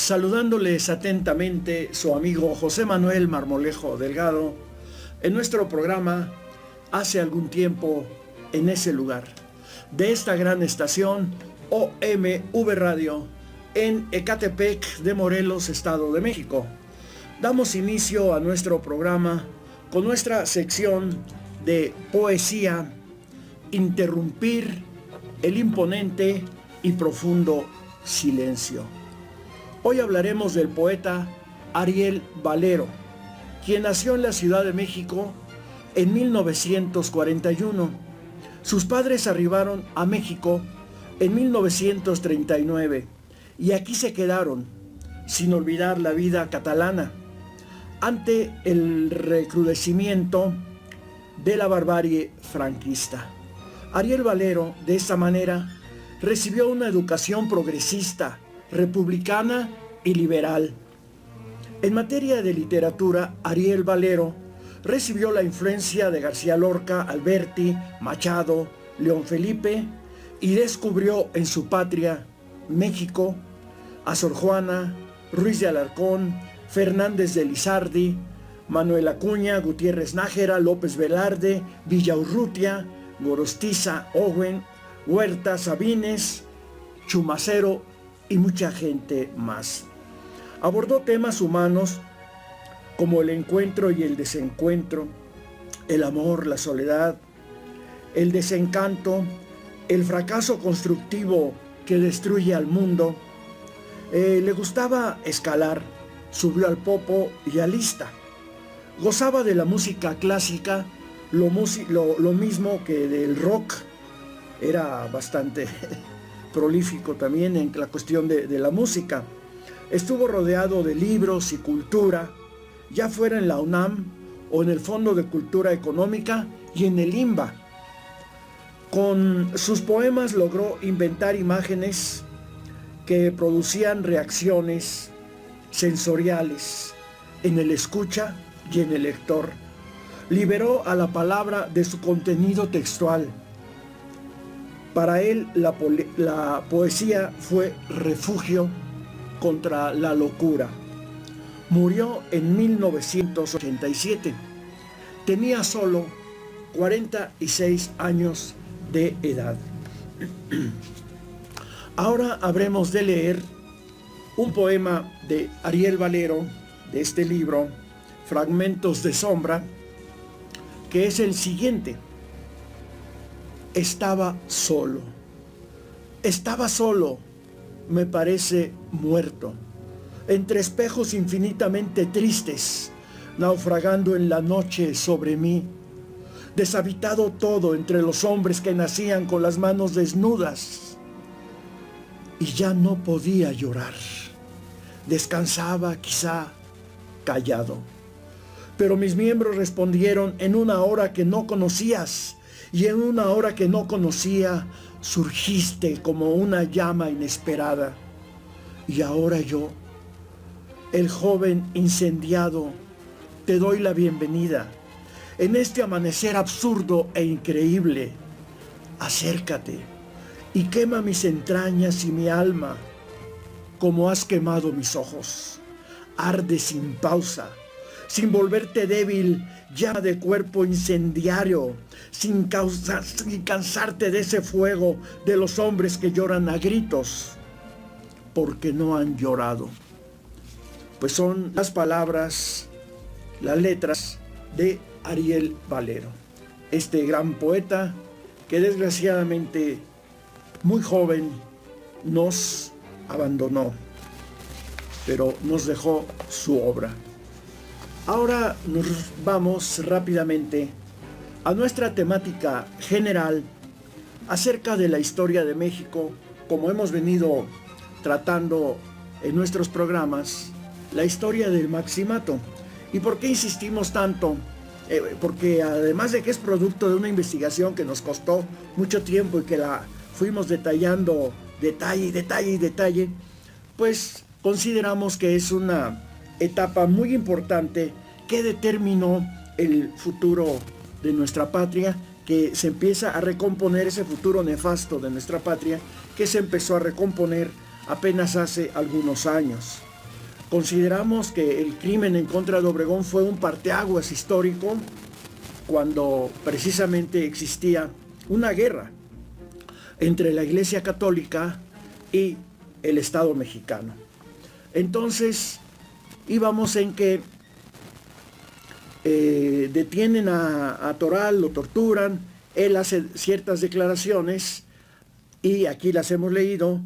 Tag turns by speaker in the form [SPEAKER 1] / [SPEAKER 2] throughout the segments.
[SPEAKER 1] Saludándoles atentamente su amigo José Manuel Marmolejo Delgado en nuestro programa Hace algún tiempo en ese lugar de esta gran estación OMV Radio en Ecatepec de Morelos, Estado de México. Damos inicio a nuestro programa con nuestra sección de poesía, Interrumpir el imponente y profundo silencio. Hoy hablaremos del poeta Ariel Valero, quien nació en la Ciudad de México en 1941. Sus padres arribaron a México en 1939 y aquí se quedaron, sin olvidar la vida catalana, ante el recrudecimiento de la barbarie franquista. Ariel Valero, de esta manera, recibió una educación progresista, republicana y liberal. En materia de literatura, Ariel Valero recibió la influencia de García Lorca, Alberti, Machado, León Felipe y descubrió en su patria, México, a Sor Juana, Ruiz de Alarcón, Fernández de Lizardi, Manuel Acuña, Gutiérrez Nájera, López Velarde, Villaurrutia, Gorostiza, Owen, Huerta, Sabines, Chumacero y mucha gente más. Abordó temas humanos como el encuentro y el desencuentro, el amor, la soledad, el desencanto, el fracaso constructivo que destruye al mundo. Le gustaba escalar, subió al popo y a lista. Gozaba de la música clásica, lo mismo que del rock. Era bastante prolífico también en la cuestión de la música. Estuvo rodeado de libros y cultura, ya fuera en la UNAM o en el Fondo de Cultura Económica y en el IMBA. Con sus poemas logró inventar imágenes que producían reacciones sensoriales en el escucha y en el lector. Liberó a la palabra de su contenido textual. Para él la poesía fue refugio contra la locura. Murió en 1987. Tenía solo 46 años de edad. Ahora habremos de leer un poema de Ariel Valero, de este libro, Fragmentos de Sombra, que es el siguiente. Estaba solo, me parece muerto, entre espejos infinitamente tristes, naufragando en la noche sobre mí, deshabitado todo entre los hombres que nacían con las manos desnudas, y ya no podía llorar, descansaba quizá callado, pero mis miembros respondieron en una hora que no conocías, y en una hora que no conocía, surgiste como una llama inesperada. Y ahora yo, el joven incendiado, te doy la bienvenida. En este amanecer absurdo e increíble, acércate y quema mis entrañas y mi alma, como has quemado mis ojos. Arde sin pausa, sin volverte débil, llama de cuerpo incendiario, sin cansarte de ese fuego de los hombres que lloran a gritos, porque no han llorado. Pues son las palabras, las letras de Ariel Valero, este gran poeta que desgraciadamente muy joven nos abandonó, pero nos dejó su obra. Ahora nos vamos rápidamente a nuestra temática general acerca de la historia de México, como hemos venido tratando en nuestros programas, la historia del Maximato. ¿Y por qué insistimos tanto? Porque además de que es producto de una investigación que nos costó mucho tiempo y que la fuimos detallando detalle, pues consideramos que es una etapa muy importante que determinó el futuro de nuestra patria, que se empieza a recomponer, ese futuro nefasto de nuestra patria, que se empezó a recomponer apenas hace algunos años. Consideramos que el crimen en contra de Obregón fue un parteaguas histórico cuando precisamente existía una guerra entre la Iglesia Católica y el Estado mexicano. Entonces íbamos en que detienen a Toral, lo torturan, él hace ciertas declaraciones y aquí las hemos leído,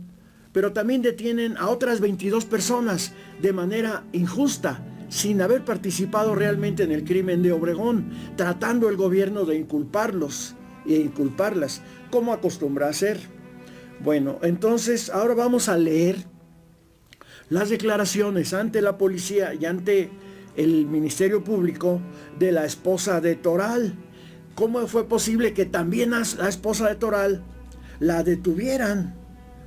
[SPEAKER 1] pero también detienen a otras 22 personas de manera injusta, sin haber participado realmente en el crimen de Obregón, tratando el gobierno de inculparlos e inculparlas, como acostumbra a hacer. Bueno, entonces ahora vamos a leer las declaraciones ante la policía y ante el Ministerio Público de la esposa de Toral. ¿Cómo fue posible que también a la esposa de Toral la detuvieran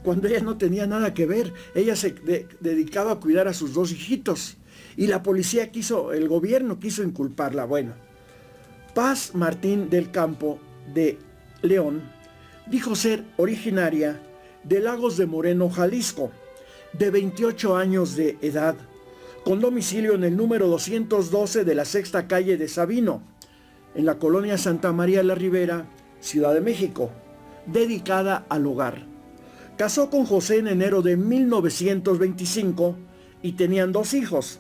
[SPEAKER 1] cuando ella no tenía nada que ver? Ella se dedicaba a cuidar a sus 2 hijitos y la policía el gobierno quiso inculparla. Bueno, Paz Martín del Campo de León dijo ser originaria de Lagos de Moreno, Jalisco, de 28 años de edad, con domicilio en el número 212 de la Sexta Calle de Sabino, en la colonia Santa María la Ribera, Ciudad de México, dedicada al hogar. Casó con José en enero de 1925 y tenían 2 hijos,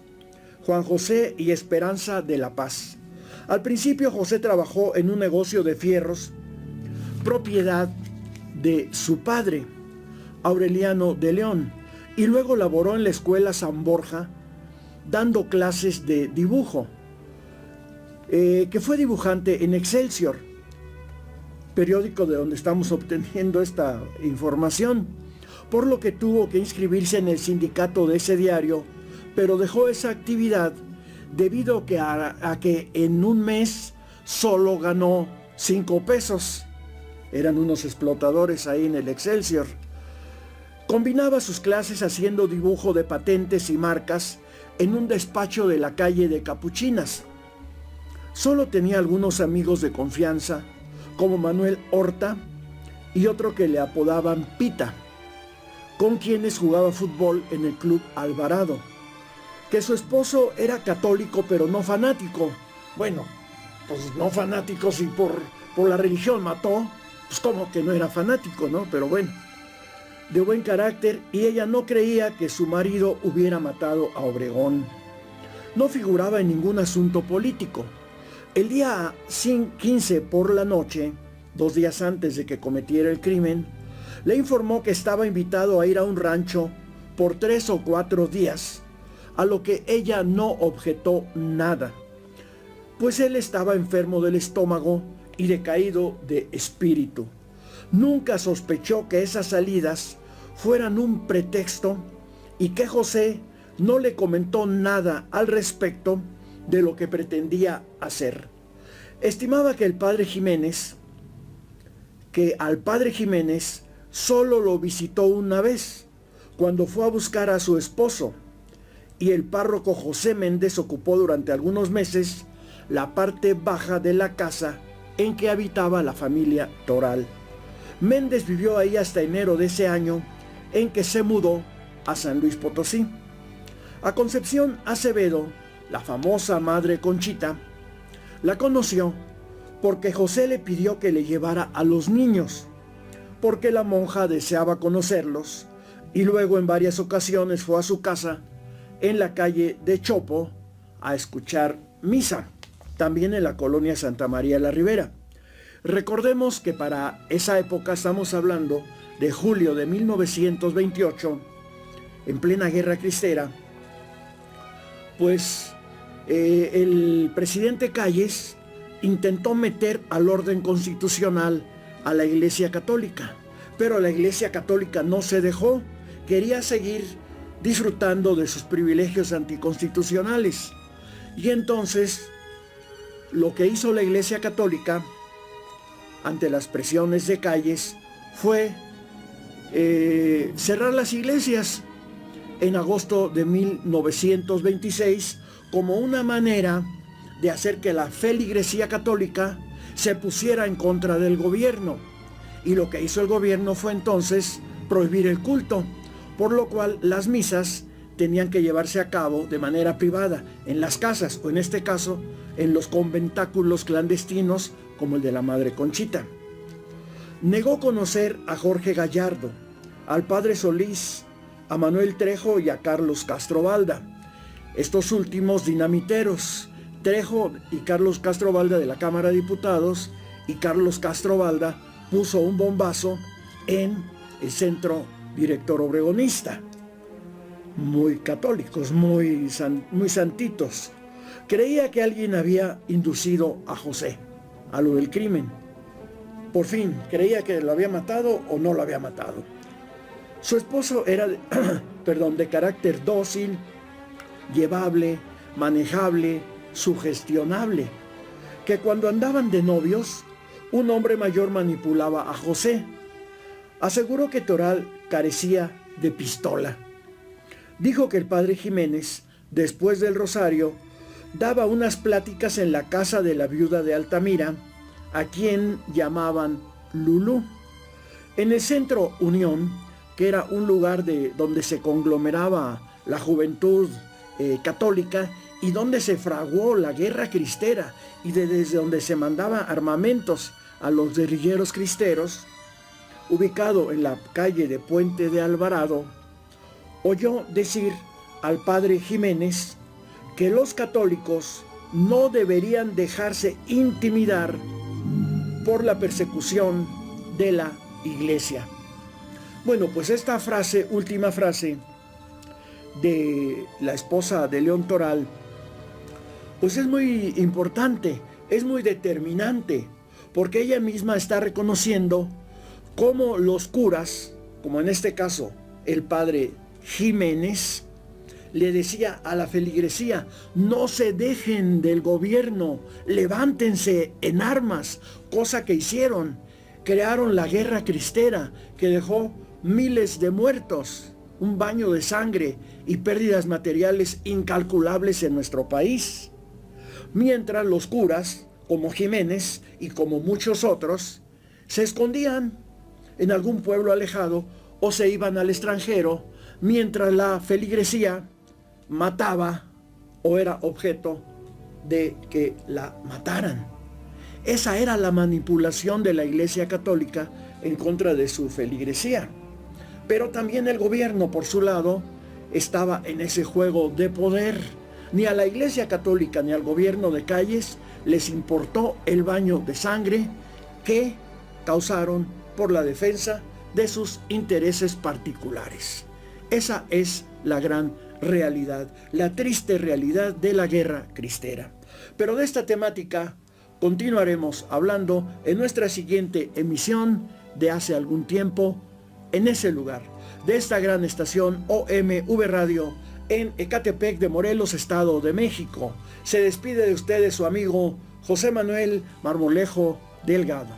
[SPEAKER 1] Juan José y Esperanza de la Paz. Al principio José trabajó en un negocio de fierros, propiedad de su padre, Aureliano de León, y luego laboró en la escuela San Borja, dando clases de dibujo, que fue dibujante en Excelsior, periódico de donde estamos obteniendo esta información, por lo que tuvo que inscribirse en el sindicato de ese diario, pero dejó esa actividad debido a que en un mes solo ganó 5 pesos. Eran unos explotadores ahí en el Excelsior. Combinaba sus clases haciendo dibujo de patentes y marcas en un despacho de la calle de Capuchinas. Solo tenía algunos amigos de confianza, como Manuel Horta y otro que le apodaban Pita, con quienes jugaba fútbol en el Club Alvarado. Que su esposo era católico pero no fanático. Bueno, pues no fanático si por la religión mató, pues como que no era fanático, ¿no? Pero bueno, de buen carácter, y ella no creía que su marido hubiera matado a Obregón. No figuraba en ningún asunto político. El día 15 por la noche, 2 días antes de que cometiera el crimen, le informó que estaba invitado a ir a un rancho por 3 o 4 días, a lo que ella no objetó nada, pues él estaba enfermo del estómago y decaído de espíritu. Nunca sospechó que esas salidas fueran un pretexto y que José no le comentó nada al respecto de lo que pretendía hacer. Estimaba que al padre Jiménez solo lo visitó una vez, cuando fue a buscar a su esposo, y el párroco José Méndez ocupó durante algunos meses la parte baja de la casa en que habitaba la familia Toral. Méndez vivió ahí hasta enero de ese año, en que se mudó a San Luis Potosí. A Concepción Acevedo, la famosa madre Conchita, la conoció porque José le pidió que le llevara a los niños, porque la monja deseaba conocerlos, y luego en varias ocasiones fue a su casa en la calle de Chopo a escuchar misa, también en la colonia Santa María la Ribera. Recordemos que para esa época, estamos hablando de julio de 1928, en plena guerra cristera, pues el presidente Calles intentó meter al orden constitucional a la Iglesia Católica, pero la Iglesia Católica no se dejó, quería seguir disfrutando de sus privilegios anticonstitucionales. Y entonces, lo que hizo la Iglesia Católica ante las presiones de Calles fue cerrar las iglesias en agosto de 1926 como una manera de hacer que la feligresía católica se pusiera en contra del gobierno. Y lo que hizo el gobierno fue entonces prohibir el culto, por lo cual las misas tenían que llevarse a cabo de manera privada, en las casas, o en este caso, en los conventáculos clandestinos, como el de la Madre Conchita. Negó conocer a Jorge Gallardo, al padre Solís, a Manuel Trejo y a Carlos Castrovalda, estos últimos dinamiteros. Trejo y Carlos Castrovalda de la Cámara de Diputados, y Carlos Castrovalda puso un bombazo en el centro director obregonista. Muy católicos, muy santitos. Creía que alguien había inducido a José a lo del crimen. Por fin, creía que lo había matado o no lo había matado. Su esposo era de carácter dócil, llevable, manejable, sugestionable, que cuando andaban de novios, un hombre mayor manipulaba a José. Aseguró que Toral carecía de pistola. Dijo que el padre Jiménez, después del rosario, daba unas pláticas en la casa de la viuda de Altamira, a quien llamaban Lulú. En el Centro Unión, que era un lugar donde se conglomeraba la juventud católica y donde se fraguó la guerra cristera y desde donde se mandaba armamentos a los guerrilleros cristeros, ubicado en la calle de Puente de Alvarado, oyó decir al padre Jiménez que los católicos no deberían dejarse intimidar por la persecución de la Iglesia. Bueno, pues esta frase, última frase de la esposa de León Toral, pues es muy importante, es muy determinante, porque ella misma está reconociendo cómo los curas, como en este caso el padre Jiménez, le decía a la feligresía: no se dejen del gobierno, levántense en armas, cosa que hicieron. Crearon la guerra cristera que dejó miles de muertos, un baño de sangre y pérdidas materiales incalculables en nuestro país. Mientras los curas, como Jiménez y como muchos otros, se escondían en algún pueblo alejado o se iban al extranjero, mientras la feligresía mataba o era objeto de que la mataran. Esa era la manipulación de la Iglesia Católica en contra de su feligresía. Pero también el gobierno, por su lado, estaba en ese juego de poder. Ni a la Iglesia Católica ni al gobierno de Calles les importó el baño de sangre que causaron por la defensa de sus intereses particulares. Esa es la gran realidad, la triste realidad de la guerra cristera. Pero de esta temática continuaremos hablando en nuestra siguiente emisión de Hace Algún Tiempo, en ese lugar, de esta gran estación OMV Radio en Ecatepec de Morelos, Estado de México. Se despide de ustedes su amigo José Manuel Marmolejo Delgado.